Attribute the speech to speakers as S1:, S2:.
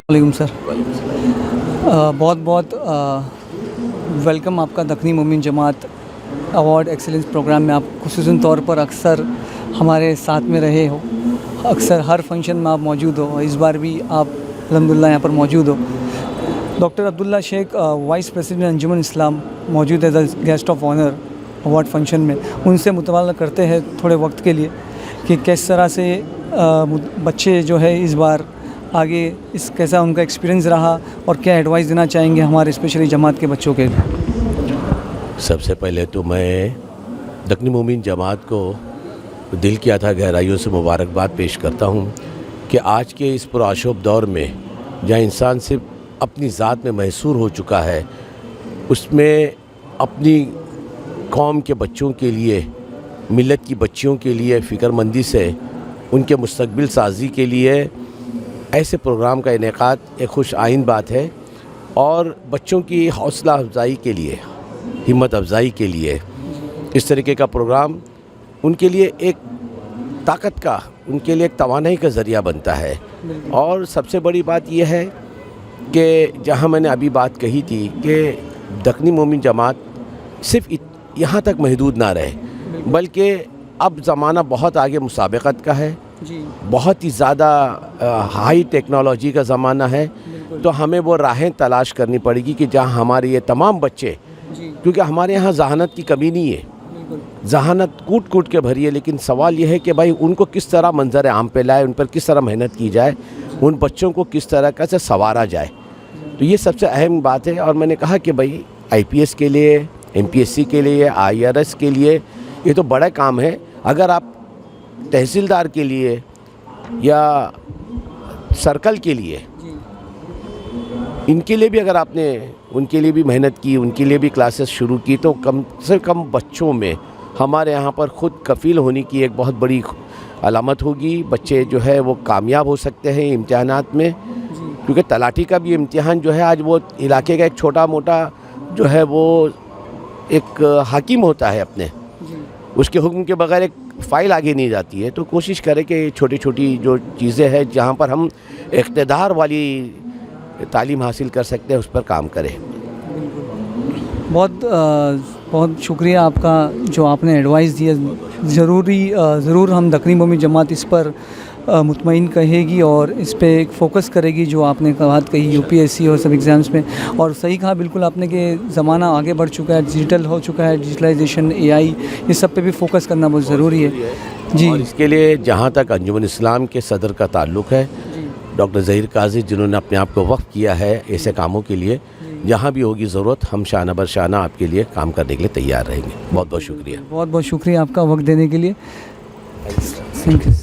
S1: वालेकुम सर, बहुत बहुत वेलकम आपका दखनी मोमिन जमात अवार्ड एक्सीलेंस प्रोग्राम में। आप खुसूसन तौर पर अक्सर हमारे साथ में रहे हो, अक्सर हर फंक्शन में आप मौजूद हो। इस बार भी आप अल्हम्दुलिल्लाह यहाँ पर मौजूद हो। Doctor Abdullah Sheikh vice president Anjuman Islam मौजूद है as guest of honour award function में। उनसे मुतवाला करते हैं थोड़े वक्त के लिए कि किस तरह से बच्चे जो है इस बार आगे इस कैसा उनका एक्सपीरियंस रहा और क्या एडवाइस देना चाहेंगे हमारे स्पेशली जमात के बच्चों के लिए।
S2: सबसे पहले तो मैं दखनी मोमिन जमात को दिल की अथाह गहराइयों से मुबारकबाद पेश करता हूँ कि आज के इस पुरआशोब दौर में जहाँ इंसान सिर्फ अपनी ज़ात में महसूर हो चुका है, उसमें अपनी कौम के बच्चों के लिए, मिलत की बच्चियों के लिए फ़िक्रमंदी से उनके मुस्तकबिल साजी के लिए ऐसे प्रोग्राम का इनेकाद एक खुश आइन बात है। और बच्चों की हौसला अफजाई के लिए, हिम्मत अफजाई के लिए इस तरीके का प्रोग्राम उनके लिए एक ताकत का, उनके लिए एक तवानाई का ज़रिया बनता है। और सबसे बड़ी बात यह है कि जहाँ मैंने अभी बात कही थी कि दखनी मोमिन जमात सिर्फ यहाँ तक महदूद ना रहे, बल्कि अब ज़माना बहुत आगे मुसाबक़त का है जी। बहुत ही ज़्यादा हाई टेक्नोलॉजी का ज़माना है, तो हमें वो राहें तलाश करनी पड़ेगी कि जहाँ हमारे ये तमाम बच्चे, क्योंकि हमारे यहाँ जहानत की कमी नहीं है, जहानत कूट कूट के भरी है, लेकिन सवाल यह है कि भाई उनको किस तरह मंजर आम पे लाए, उन पर किस तरह मेहनत की जाए, उन बच्चों को किस तरह का से संवारा जाए। तो ये सबसे अहम बात है। और मैंने कहा कि भाई IPS के लिए, MPSC के लिए, IRS के लिए ये तो बड़ा काम है। अगर आप तहसीलदार के लिए या सर्कल के लिए, इनके लिए भी अगर आपने उनके लिए भी मेहनत की, उनके लिए भी क्लासेस शुरू की, तो कम से कम बच्चों में हमारे यहाँ पर ख़ुद कफ़ील होने की एक बहुत बड़ी अलामत होगी। बच्चे जो है वो कामयाब हो सकते हैं इम्तिहानात में, क्योंकि तलाठी का भी इम्तिहान जो है आज वो इलाके का एक छोटा मोटा जो है वो एक हाकिम होता है अपने, उसके हुक्म के बगैर एक फ़ाइल आगे नहीं जाती है। तो कोशिश करें कि छोटी छोटी जो चीज़ें हैं जहाँ पर हम इक़्तिदार वाली तालीम हासिल कर सकते हैं उस पर काम करें।
S1: बहुत शुक्रिया आपका जो आपने एडवाइस दिया। ज़रूर हम दखनी मोमिन जमात इस पर मुतमईन कहेगी और इस पे एक फ़ोकस करेगी जो आपने बात कही UPSC और सब एग्ज़ाम्स में। और सही कहा बिल्कुल आपने कि ज़माना आगे बढ़ चुका है, डिजिटल हो चुका है, डिजिटलाइजेशन, AI, ये सब पे भी फ़ोकस करना बहुत ज़रूरी है जी।
S2: और इसके लिए जहाँ तक अंजुमन इस्लाम के सदर का ताल्लुक़ है, डॉक्टर ज़हीर काजी जिन्होंने अपने आप को वक्फ किया है ऐसे कामों के लिए, जहाँ भी होगी ज़रूरत हम शाना बर शाना आपके लिए काम करने के लिए तैयार रहेंगे। बहुत बहुत शुक्रिया।
S1: बहुत बहुत शुक्रिया आपका वक्त देने के लिए। Thank you.